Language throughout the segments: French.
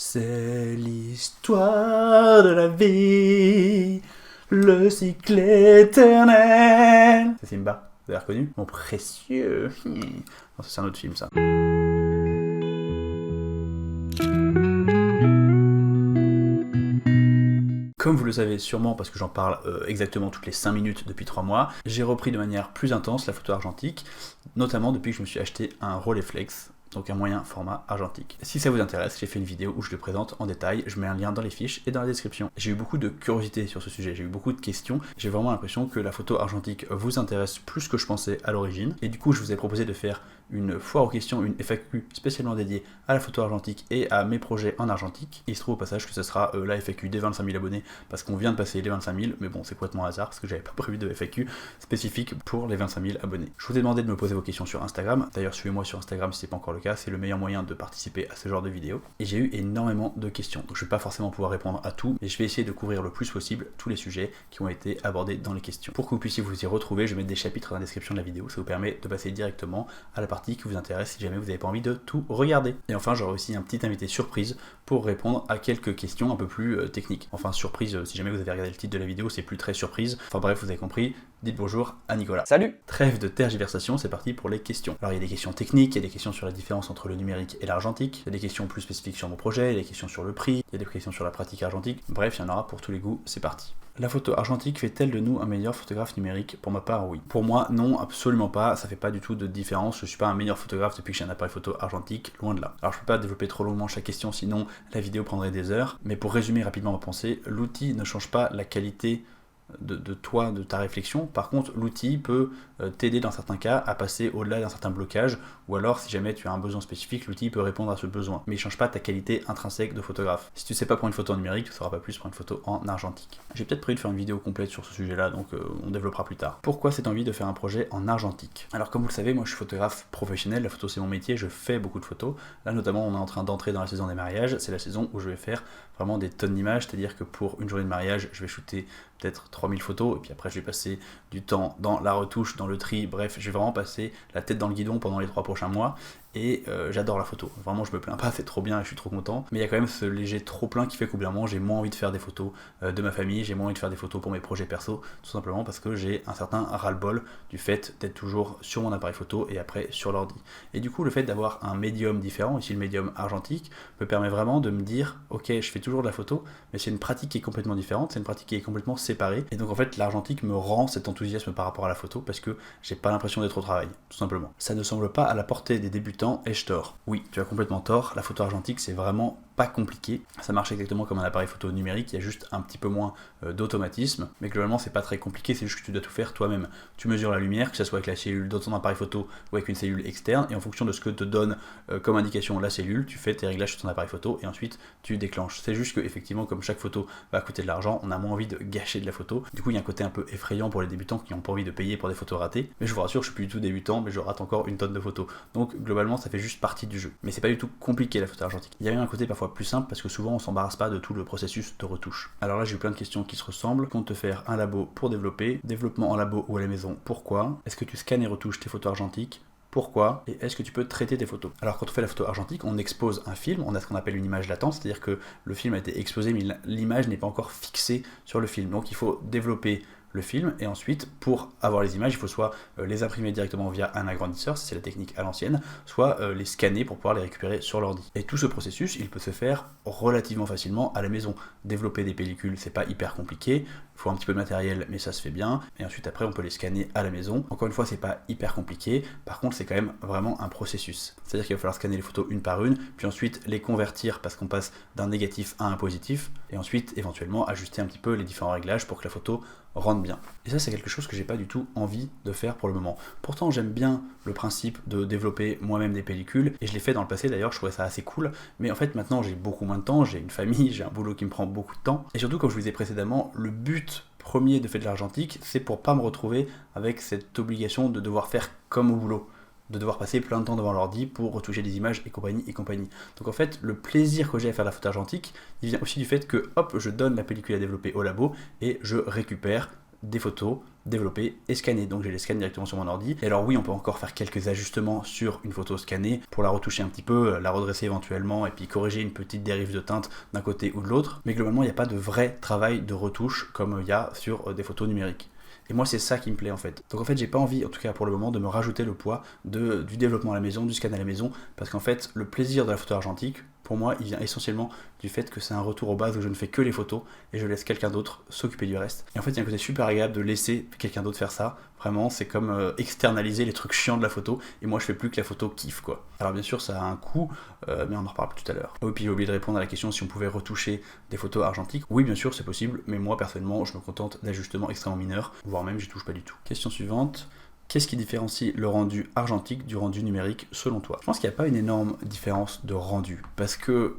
C'est l'histoire de la vie, le cycle éternel. C'est Simba, vous avez reconnu? Mon précieux. Non, ça c'est un autre film ça. Comme vous le savez sûrement parce que j'en parle exactement toutes les 5 minutes depuis 3 mois, j'ai repris de manière plus intense la photo argentique, notamment depuis que je me suis acheté un Rolleiflex, donc un moyen format argentique. Si ça vous intéresse, j'ai fait une vidéo où je le présente en détail, je mets un lien dans les fiches et dans la description. J'ai eu beaucoup de curiosité sur ce sujet, j'ai eu beaucoup de questions, j'ai vraiment l'impression que la photo argentique vous intéresse plus que je pensais à l'origine, et du coup je vous ai proposé de faire une foire aux questions, une FAQ spécialement dédiée à la photo argentique et à mes projets en argentique. Il se trouve au passage que ce sera la FAQ des 25 000 abonnés, parce qu'on vient de passer les 25 000, mais bon c'est complètement hasard, parce que j'avais pas prévu de FAQ spécifique pour les 25 000 abonnés. Je vous ai demandé de me poser vos questions sur Instagram, d'ailleurs suivez-moi sur Instagram si c'est pas encore le cas, c'est le meilleur moyen de participer à ce genre de vidéos. Et j'ai eu énormément de questions, donc je vais pas forcément pouvoir répondre à tout, mais je vais essayer de couvrir le plus possible tous les sujets qui ont été abordés dans les questions. Pour que vous puissiez vous y retrouver, je vais mettre des chapitres dans la description de la vidéo, ça vous permet de passer directement à la partie qui vous intéresse si jamais vous n'avez pas envie de tout regarder. Et enfin, j'aurai aussi un petit invité surprise pour répondre à quelques questions un peu plus techniques. Enfin, surprise, si jamais vous avez regardé le titre de la vidéo, c'est plus très surprise. Enfin bref, vous avez compris, dites bonjour à Nicolas. Salut! Trêve de tergiversation, c'est parti pour les questions. Alors il y a des questions techniques, il y a des questions sur la différence entre le numérique et l'argentique, il y a des questions plus spécifiques sur mon projet, il y a des questions sur le prix, il y a des questions sur la pratique argentique, bref, il y en aura pour tous les goûts, c'est parti. La photo argentique fait-elle de nous un meilleur photographe numérique? Pour ma part, oui. Pour moi, non, absolument pas, ça fait pas du tout de différence, je suis pas un meilleur photographe depuis que j'ai un appareil photo argentique, loin de là. Alors je peux pas développer trop longuement chaque question, sinon la vidéo prendrait des heures, mais pour résumer rapidement ma pensée, l'outil ne change pas la qualité de toi, de ta réflexion. Par contre, l'outil peut t'aider dans certains cas à passer au-delà d'un certain blocage, ou alors si jamais tu as un besoin spécifique, l'outil peut répondre à ce besoin. Mais il ne change pas ta qualité intrinsèque de photographe. Si tu ne sais pas prendre une photo en numérique, tu ne sauras pas plus prendre une photo en argentique. J'ai peut-être prévu de faire une vidéo complète sur ce sujet-là, donc on développera plus tard. Pourquoi cette envie de faire un projet en argentique? Alors comme vous le savez, moi je suis photographe professionnel, la photo c'est mon métier, je fais beaucoup de photos. Là notamment on est en train d'entrer dans la saison des mariages, c'est la saison où je vais faire vraiment des tonnes d'images, c'est-à-dire que pour une journée de mariage, je vais shooter peut-être 3000 photos, et puis après je vais passer du temps dans la retouche, dans le tri, bref, je vais vraiment passer la tête dans le guidon pendant les 3 prochains mois, et j'adore la photo. Vraiment, je me plains pas, c'est trop bien, et je suis trop content, mais il y a quand même ce léger trop-plein qui fait qu'au bout d'un moment, j'ai moins envie de faire des photos de ma famille, j'ai moins envie de faire des photos pour mes projets perso, tout simplement parce que j'ai un certain ras-le-bol du fait d'être toujours sur mon appareil photo et après sur l'ordi. Et du coup, le fait d'avoir un médium différent, ici le médium argentique, me permet vraiment de me dire, ok, je fais toujours de la photo, mais c'est une pratique qui est complètement différente, c'est une pratique qui est complètement séparée, et donc en fait, l'argentique me rend cet enthousiasme par rapport à la photo parce que j'ai pas l'impression d'être au travail, tout simplement. Ça ne semble pas à la portée des débutants, ai-je tort? Oui, tu as complètement tort, la photo argentique c'est vraiment pas compliqué, ça marche exactement comme un appareil photo numérique, il y a juste un petit peu moins d'automatisme, mais globalement c'est pas très compliqué, c'est juste que tu dois tout faire toi-même. Tu mesures la lumière, que ce soit avec la cellule de ton appareil photo ou avec une cellule externe, et en fonction de ce que te donne comme indication la cellule, tu fais tes réglages sur ton appareil photo et ensuite tu déclenches. C'est juste que effectivement comme chaque photo va coûter de l'argent, on a moins envie de gâcher de la photo, du coup il y a un côté un peu effrayant pour les débutants qui n'ont pas envie de payer pour des photos ratées, mais je vous rassure, je suis plus du tout débutant, mais je rate encore une tonne de photos, donc globalement ça fait juste partie du jeu. Mais c'est pas du tout compliqué la photo argentique. Il y a même un côté parfois plus simple parce que souvent on s'embarrasse pas de tout le processus de retouche. Alors là j'ai eu plein de questions qui se ressemblent. Compte te faire un labo pour développer, développement en labo ou à la maison, pourquoi? Est-ce que tu scannes et retouches tes photos argentiques? Pourquoi? Et est-ce que tu peux traiter tes photos? Alors quand on fait la photo argentique, on expose un film, on a ce qu'on appelle une image latente, c'est-à-dire que le film a été exposé mais l'image n'est pas encore fixée sur le film. Donc il faut développer le film, et ensuite pour avoir les images il faut soit les imprimer directement via un agrandisseur, c'est la technique à l'ancienne, soit les scanner pour pouvoir les récupérer sur l'ordi. Et tout ce processus il peut se faire relativement facilement à la maison. Développer des pellicules c'est pas hyper compliqué, il faut un petit peu de matériel mais ça se fait bien, et ensuite après on peut les scanner à la maison. Encore une fois c'est pas hyper compliqué, par contre c'est quand même vraiment un processus, c'est à dire qu'il va falloir scanner les photos une par une, puis ensuite les convertir parce qu'on passe d'un négatif à un positif, et ensuite éventuellement ajuster un petit peu les différents réglages pour que la photo rende bien. Et ça c'est quelque chose que j'ai pas du tout envie de faire pour le moment. Pourtant j'aime bien le principe de développer moi-même des pellicules, et je l'ai fait dans le passé d'ailleurs, je trouvais ça assez cool, mais en fait maintenant j'ai beaucoup moins de temps, j'ai une famille, j'ai un boulot qui me prend beaucoup de temps, et surtout comme je vous disais précédemment, le but premier de faire de l'argentique, c'est pour pas me retrouver avec cette obligation de devoir faire comme au boulot, de devoir passer plein de temps devant l'ordi pour retoucher des images et compagnie et compagnie. Donc en fait, le plaisir que j'ai à faire la photo argentique, il vient aussi du fait que hop, je donne la pellicule à développer au labo et je récupère des photos, développer et scanner. Donc je les scanne directement sur mon ordi. Et alors oui, on peut encore faire quelques ajustements sur une photo scannée pour la retoucher un petit peu, la redresser éventuellement et puis corriger une petite dérive de teinte d'un côté ou de l'autre. Mais globalement, il n'y a pas de vrai travail de retouche comme il y a sur des photos numériques. Et moi, c'est ça qui me plaît en fait. Donc en fait, j'ai pas envie, en tout cas pour le moment, de me rajouter le poids du développement à la maison, du scan à la maison, parce qu'en fait, le plaisir de la photo argentique, pour moi, il vient essentiellement du fait que c'est un retour aux bases où je ne fais que les photos et je laisse quelqu'un d'autre s'occuper du reste. Et en fait, il y a un côté super agréable de laisser quelqu'un d'autre faire ça. Vraiment, c'est comme externaliser les trucs chiants de la photo et moi, je fais plus que la photo kiffe quoi. Alors bien sûr, ça a un coût, mais on en reparle tout à l'heure. Oh, et puis j'ai oublié de répondre à la question si on pouvait retoucher des photos argentiques. Oui, bien sûr, c'est possible, mais moi, personnellement, je me contente d'ajustements extrêmement mineurs, voire même, j'y touche pas du tout. Question suivante. Qu'est-ce qui différencie le rendu argentique du rendu numérique selon toi? Je pense qu'il n'y a pas une énorme différence de rendu, parce que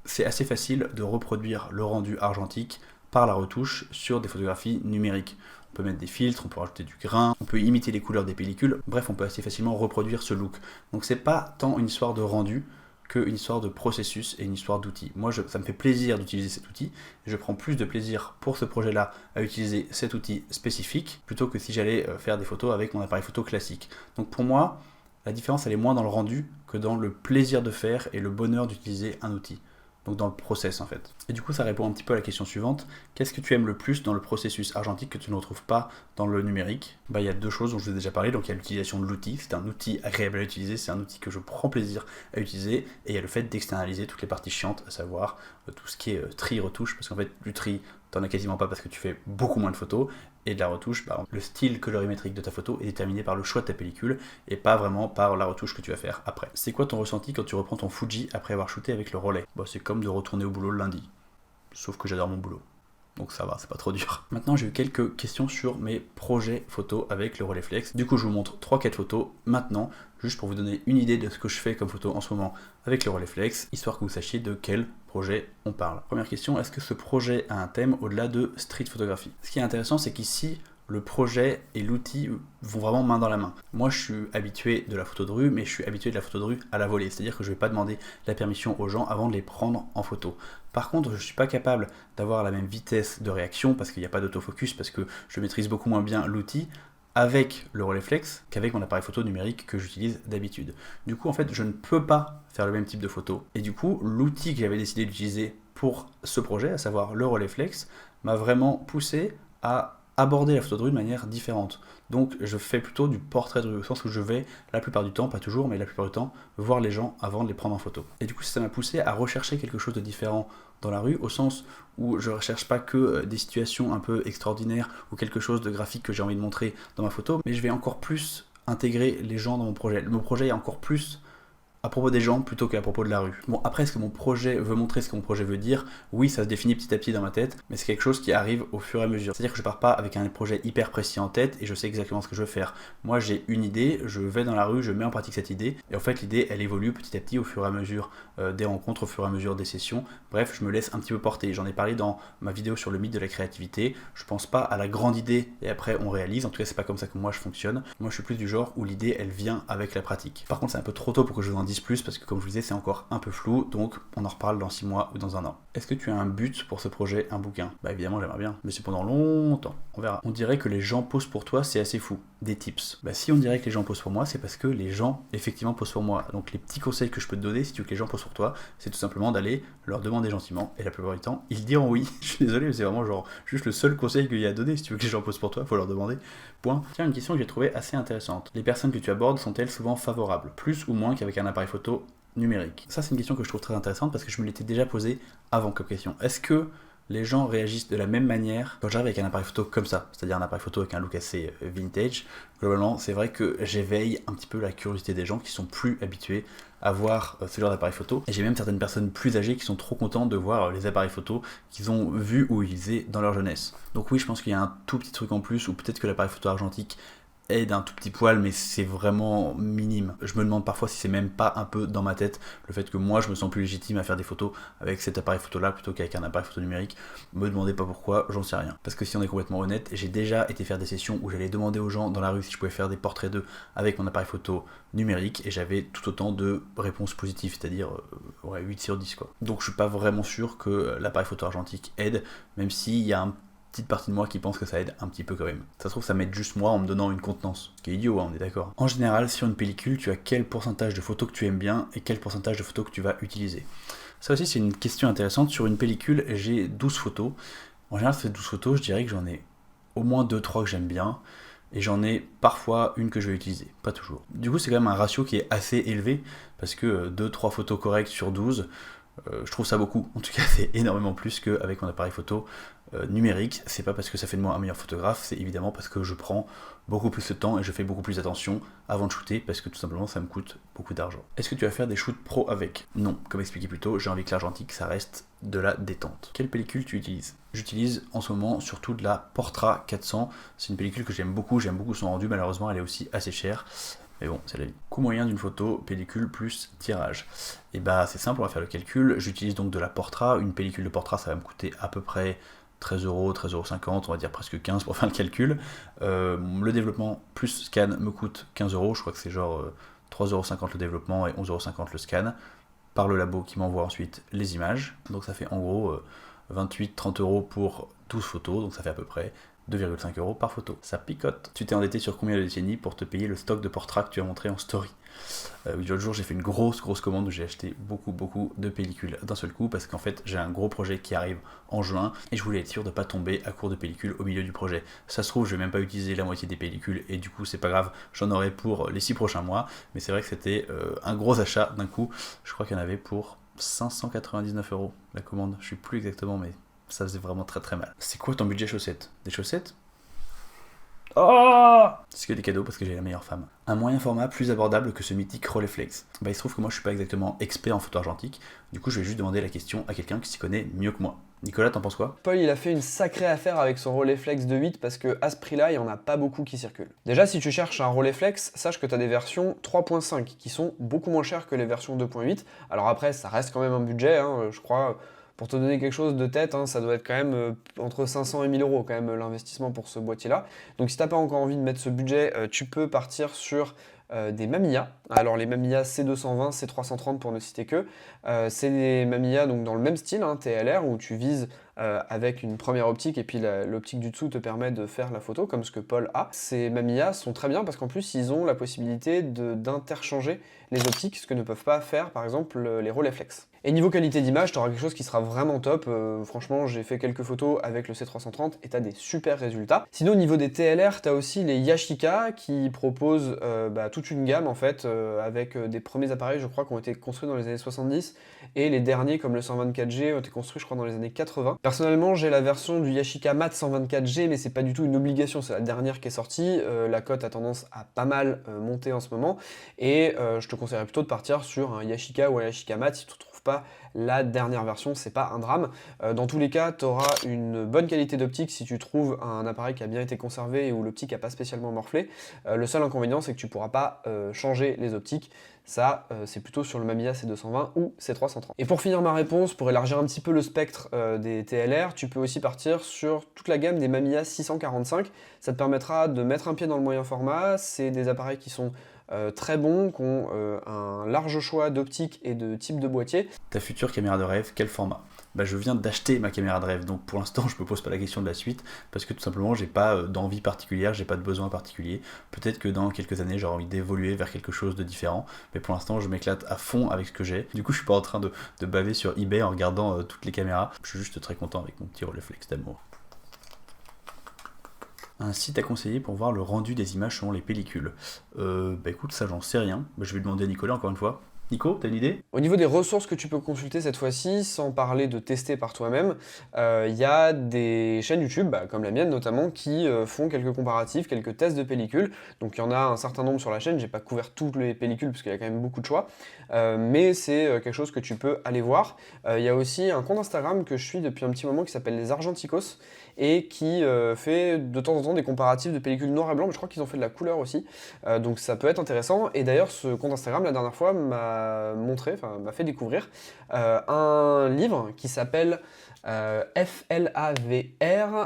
c'est assez facile de reproduire le rendu argentique par la retouche sur des photographies numériques. On peut mettre des filtres, on peut rajouter du grain, on peut imiter les couleurs des pellicules, bref, on peut assez facilement reproduire ce look. Donc c'est pas tant une histoire de rendu qu'une histoire de processus et une histoire d'outils. Moi, ça me fait plaisir d'utiliser cet outil. Je prends plus de plaisir pour ce projet-là à utiliser cet outil spécifique plutôt que si j'allais faire des photos avec mon appareil photo classique. Donc pour moi, la différence, elle est moins dans le rendu que dans le plaisir de faire et le bonheur d'utiliser un outil. Donc dans le process en fait. Et du coup ça répond un petit peu à la question suivante. Qu'est-ce que tu aimes le plus dans le processus argentique que tu ne retrouves pas dans le numérique? Il y a deux choses dont je vous ai déjà parlé. Donc il y a l'utilisation de l'outil, c'est un outil agréable à utiliser, c'est un outil que je prends plaisir à utiliser. Et il y a le fait d'externaliser toutes les parties chiantes, à savoir tout ce qui est tri, retouche, parce qu'en fait du tri, t'en as quasiment pas parce que tu fais beaucoup moins de photos. Et de la retouche, le style colorimétrique de ta photo est déterminé par le choix de ta pellicule et pas vraiment par la retouche que tu vas faire après. C'est quoi ton ressenti quand tu reprends ton Fuji après avoir shooté avec le relais? C'est comme de retourner au boulot le lundi. Sauf que j'adore mon boulot. Donc ça va, c'est pas trop dur. Maintenant, j'ai eu quelques questions sur mes projets photos avec le Rolleiflex. Du coup, je vous montre 3-4 photos maintenant, juste pour vous donner une idée de ce que je fais comme photo en ce moment avec le Rolleiflex, histoire que vous sachiez de quel projet on parle. Première question, est-ce que ce projet a un thème au-delà de street photographie? Ce qui est intéressant, c'est qu'ici, le projet et l'outil vont vraiment main dans la main. Moi, je suis habitué de la photo de rue, mais je suis habitué de la photo de rue à la volée. C'est-à-dire que je ne vais pas demander la permission aux gens avant de les prendre en photo. Par contre, je ne suis pas capable d'avoir la même vitesse de réaction parce qu'il n'y a pas d'autofocus, parce que je maîtrise beaucoup moins bien l'outil avec le Rolleiflex qu'avec mon appareil photo numérique que j'utilise d'habitude. Du coup, en fait, je ne peux pas faire le même type de photo. Et du coup, l'outil que j'avais décidé d'utiliser pour ce projet, à savoir le Rolleiflex, m'a vraiment poussé à aborder la photo de rue de manière différente. Donc je fais plutôt du portrait de rue, au sens où je vais, la plupart du temps, pas toujours, mais la plupart du temps, voir les gens avant de les prendre en photo. Et du coup, ça m'a poussé à rechercher quelque chose de différent dans la rue, au sens où je ne recherche pas que des situations un peu extraordinaires ou quelque chose de graphique que j'ai envie de montrer dans ma photo, mais je vais encore plus intégrer les gens dans mon projet. Mon projet est encore plus à propos des gens plutôt qu'à propos de la rue. Bon, après, est-ce que mon projet veut montrer ce que mon projet veut dire? Oui, ça se définit petit à petit dans ma tête, mais c'est quelque chose qui arrive au fur et à mesure. C'est-à-dire que je pars pas avec un projet hyper précis en tête et je sais exactement ce que je veux faire. Moi, j'ai une idée, je vais dans la rue, je mets en pratique cette idée, et en fait, l'idée, elle évolue petit à petit au fur et à mesure des rencontres, au fur et à mesure des sessions. Bref, je me laisse un petit peu porter. J'en ai parlé dans ma vidéo sur le mythe de la créativité. Je pense pas à la grande idée et après on réalise. En tout cas, c'est pas comme ça que moi je fonctionne. Moi, je suis plus du genre où l'idée, elle vient avec la pratique. Par contre, c'est un peu trop tôt pour que je vous en dise plus parce que comme je vous disais, c'est encore un peu flou, donc on en reparle dans 6 mois ou dans un an. Est-ce que tu as un but pour ce projet, un bouquin? Évidemment, j'aimerais bien, mais c'est pendant longtemps, on verra. On dirait que les gens posent pour toi, c'est assez fou. Des tips. Si on dirait que les gens posent pour moi, c'est parce que les gens effectivement posent pour moi. Donc les petits conseils que je peux te donner si tu veux que les gens posent pour toi, c'est tout simplement d'aller leur demander gentiment, et la plupart du temps, ils diront oui. Je suis désolé, mais c'est vraiment genre juste le seul conseil qu'il y a à donner. Si tu veux que les gens posent pour toi, faut leur demander. Point. Tiens, une question que j'ai trouvée assez intéressante. Les personnes que tu abordes sont-elles souvent favorables, plus ou moins qu'avec un appareil photo numérique? Ça, c'est une question que je trouve très intéressante parce que je me l'étais déjà posée avant comme question. Est-ce que les gens réagissent de la même manière quand j'arrive avec un appareil photo comme ça, c'est-à-dire un appareil photo avec un look assez vintage? Globalement, c'est vrai que j'éveille un petit peu la curiosité des gens qui sont plus habitués à voir ce genre d'appareil photo. Et j'ai même certaines personnes plus âgées qui sont trop contentes de voir les appareils photo qu'ils ont vus ou utilisés dans leur jeunesse. Donc oui, je pense qu'il y a un tout petit truc en plus, ou peut-être que l'appareil photo argentique aide un tout petit poil, mais c'est vraiment minime. Je me demande parfois si c'est même pas un peu dans ma tête, le fait que moi je me sens plus légitime à faire des photos avec cet appareil photo là plutôt qu'avec un appareil photo numérique. Me demandez pas pourquoi, j'en sais rien. Parce que si on est complètement honnête, j'ai déjà été faire des sessions où j'allais demander aux gens dans la rue si je pouvais faire des portraits d'eux avec mon appareil photo numérique et j'avais tout autant de réponses positives, c'est-à-dire 8 sur 10 quoi. Donc je suis pas vraiment sûr que l'appareil photo argentique aide, même s'il y a un petite partie de moi qui pense que ça aide un petit peu quand même. Ça se trouve, ça m'aide juste moi en me donnant une contenance. Ce qui est idiot, hein, on est d'accord. En général, sur une pellicule, tu as quel pourcentage de photos que tu aimes bien et quel pourcentage de photos que tu vas utiliser. Ça aussi, c'est une question intéressante. Sur une pellicule, j'ai 12 photos. En général, ces 12 photos, je dirais que j'en ai au moins 2-3 que j'aime bien. Et j'en ai parfois une que je vais utiliser, pas toujours. Du coup, c'est quand même un ratio qui est assez élevé, parce que 2-3 photos correctes sur 12, je trouve ça beaucoup. En tout cas, c'est énormément plus qu'avec mon appareil photo numérique. C'est pas parce que ça fait de moi un meilleur photographe, c'est évidemment parce que je prends beaucoup plus de temps et je fais beaucoup plus attention avant de shooter, parce que tout simplement ça me coûte beaucoup d'argent. Est-ce que tu vas faire des shoots pro avec? Non, comme expliqué plus tôt, j'ai envie que l'argentique ça reste de la détente. Quelle pellicule tu utilises? J'utilise en ce moment surtout de la Portra 400, c'est une pellicule que j'aime beaucoup son rendu, malheureusement elle est aussi assez chère. Mais bon, c'est la vie. Coût moyen d'une photo, pellicule plus tirage. Et bah c'est simple, on va faire le calcul. J'utilise donc de la Portra. Une pellicule de Portra, ça va me coûter à peu près 13 euros, 13,50 €, on va dire presque 15 pour faire le calcul. Le développement plus scan me coûte 15 euros. Je crois que c'est genre 3,50 € le développement et 11,50 € le scan. Par le labo qui m'envoie ensuite les images. Donc ça fait en gros 28-30 € pour 12 photos. Donc ça fait à peu près 2,5 € par photo. Ça picote. Tu t'es endetté sur combien de décennies pour te payer le stock de Portra que tu as montré en story? L'autre jour, j'ai fait une grosse commande où j'ai acheté beaucoup de pellicules d'un seul coup parce qu'en fait, j'ai un gros projet qui arrive en juin et je voulais être sûr de ne pas tomber à court de pellicules au milieu du projet. Ça se trouve, je vais même pas utiliser la moitié des pellicules et du coup, c'est pas grave, j'en aurai pour les 6 prochains mois. Mais c'est vrai que c'était un gros achat d'un coup. Je crois qu'il y en avait pour 599 € la commande. Je sais plus exactement, mais ça faisait vraiment très mal. C'est quoi ton budget chaussettes? Des chaussettes? Oh, c'est que des cadeaux parce que j'ai la meilleure femme. Un moyen format plus abordable que ce mythique Rolleiflex. Bah il se trouve que moi je suis pas exactement expert en photo argentique, du coup je vais juste demander la question à quelqu'un qui s'y connaît mieux que moi. Nicolas, t'en penses quoi? Paul, il a fait une sacrée affaire avec son Rolleiflex de 8 parce que à ce prix-là, il n'y en a pas beaucoup qui circulent. Déjà, si tu cherches un Rolleiflex, sache que tu as des versions 3.5 qui sont beaucoup moins chères que les versions 2.8. Alors après, ça reste quand même un budget, hein, je crois. Pour te donner quelque chose de tête, hein, ça doit être quand même entre 500 et 1000 € quand même l'investissement pour ce boîtier-là. Donc si t'as pas encore envie de mettre ce budget, tu peux partir sur des Mamiya. Alors les Mamiya C220, C330 pour ne citer que. C'est des Mamiya donc dans le même style, hein, TLR, où tu vises avec une première optique et puis l'optique du dessous te permet de faire la photo comme ce que Paul a. Ces Mamiya sont très bien parce qu'en plus ils ont la possibilité d'interchanger les optiques, ce que ne peuvent pas faire par exemple les Rolleiflex. Et niveau qualité d'image, tu auras quelque chose qui sera vraiment top. Franchement, j'ai fait quelques photos avec le C330 et tu as des super résultats. Sinon, au niveau des TLR, tu as aussi les Yashica qui proposent toute une gamme en fait, avec des premiers appareils, je crois, qui ont été construits dans les années 70 et les derniers, comme le 124G, ont été construits, je crois, dans les années 80. Personnellement, j'ai la version du Yashica Mat 124G, mais c'est pas du tout une obligation, c'est la dernière qui est sortie. La cote a tendance à pas mal monter en ce moment et je te conseillerais plutôt de partir sur un Yashica ou un Yashica Mat si tu trouves pas la dernière version, c'est pas un drame. Dans tous les cas, tu auras une bonne qualité d'optique si tu trouves un appareil qui a bien été conservé et où l'optique n'a pas spécialement morflé. Le seul inconvénient, c'est que tu pourras pas changer les optiques. Ça, c'est plutôt sur le Mamiya C220 ou C330. Et pour finir ma réponse, pour élargir un petit peu le spectre des TLR, tu peux aussi partir sur toute la gamme des Mamiya 645. Ça te permettra de mettre un pied dans le moyen format. C'est des appareils qui sont très bons, qui ont un large choix d'optiques et de type de boîtier. Ta future caméra de rêve, quel format? Bah, je viens d'acheter ma caméra de rêve, donc pour l'instant je me pose pas la question de la suite, parce que tout simplement j'ai pas d'envie particulière, j'ai pas de besoin particulier. Peut-être que dans quelques années j'aurai envie d'évoluer vers quelque chose de différent, mais pour l'instant je m'éclate à fond avec ce que j'ai. Du coup je suis pas en train de baver sur eBay en regardant toutes les caméras, je suis juste très content avec mon petit Rolleiflex d'amour. Un site à conseiller pour voir le rendu des images selon les pellicules. Bah écoute, ça j'en sais rien, je vais demander à Nicolas encore une fois. Nico, t'as une idée? Au niveau des ressources que tu peux consulter cette fois-ci, sans parler de tester par toi-même, il y a des chaînes YouTube, comme la mienne notamment, qui font quelques comparatifs, quelques tests de pellicules. Donc il y en a un certain nombre sur la chaîne, j'ai pas couvert toutes les pellicules parce qu'il y a quand même beaucoup de choix, mais c'est quelque chose que tu peux aller voir. Il y a aussi un compte Instagram que je suis depuis un petit moment qui s'appelle Les Argenticos et qui fait de temps en temps des comparatifs de pellicules noir et blanc, mais je crois qu'ils ont fait de la couleur aussi, donc ça peut être intéressant. Et d'ailleurs ce compte Instagram la dernière fois m'a m'a fait découvrir un livre qui s'appelle FLAVR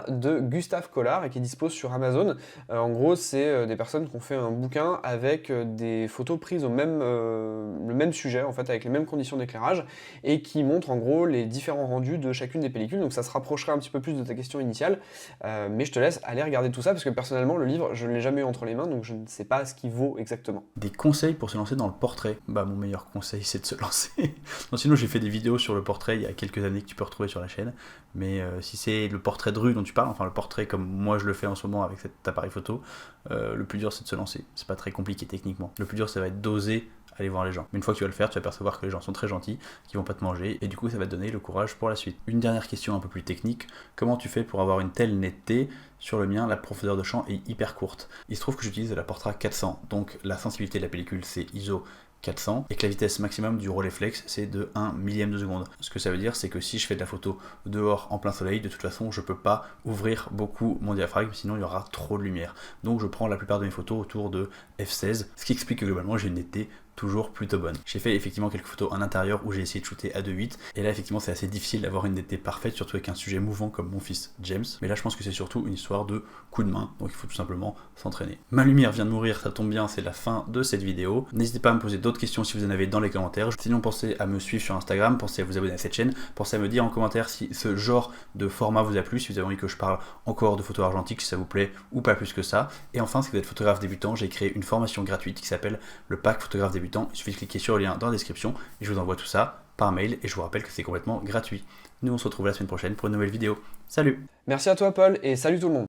de Gustave Collard et qui dispose sur Amazon. En gros, c'est des personnes qui ont fait un bouquin avec des photos prises le même sujet, en fait, avec les mêmes conditions d'éclairage, et qui montrent en gros les différents rendus de chacune des pellicules. Donc ça se rapprocherait un petit peu plus de ta question initiale, mais je te laisse aller regarder tout ça parce que personnellement, le livre, je ne l'ai jamais eu entre les mains, donc je ne sais pas ce qu'il vaut exactement. Des conseils pour se lancer dans le portrait. Bah, mon meilleur conseil, c'est de se lancer. Non, sinon, j'ai fait des vidéos sur le portrait il y a quelques années que tu peux retrouver sur la chaîne. Mais si c'est le portrait de rue dont tu parles, enfin le portrait comme moi je le fais en ce moment avec cet appareil photo, le plus dur c'est de se lancer. C'est pas très compliqué techniquement. Le plus dur ça va être d'oser aller voir les gens. Mais une fois que tu vas le faire, tu vas percevoir que les gens sont très gentils, qu'ils vont pas te manger, et du coup ça va te donner le courage pour la suite. Une dernière question un peu plus technique, comment tu fais pour avoir une telle netteté? Sur le mien, la profondeur de champ est hyper courte. Il se trouve que j'utilise la Portra 400, donc la sensibilité de la pellicule c'est ISO 400 et que la vitesse maximum du Rolleiflex c'est de 1 millième de seconde. Ce que ça veut dire c'est que si je fais de la photo dehors en plein soleil, de toute façon je peux pas ouvrir beaucoup mon diaphragme sinon il y aura trop de lumière. Donc je prends la plupart de mes photos autour de f16, ce qui explique que globalement j'ai une netteté toujours plutôt bonne. J'ai fait effectivement quelques photos en intérieur où j'ai essayé de shooter à 2.8 et là effectivement c'est assez difficile d'avoir une netteté parfaite, surtout avec un sujet mouvant comme mon fils James, mais là je pense que c'est surtout une histoire de coup de main, donc il faut tout simplement s'entraîner. Ma lumière vient de mourir, ça tombe bien, c'est la fin de cette vidéo. N'hésitez pas à me poser d'autres questions si vous en avez dans les commentaires, sinon pensez à me suivre sur Instagram, pensez à vous abonner à cette chaîne, pensez à me dire en commentaire si ce genre de format vous a plu, si vous avez envie que je parle encore de photo argentique, si ça vous plaît ou pas plus que ça. Et enfin, si vous êtes photographe débutant, j'ai créé une formation gratuite qui s'appelle le pack photographe débutant. Il suffit de cliquer sur le lien dans la description et je vous envoie tout ça par mail et je vous rappelle que c'est complètement gratuit. Nous on se retrouve la semaine prochaine pour une nouvelle vidéo. Salut! Merci à toi Paul et salut tout le monde!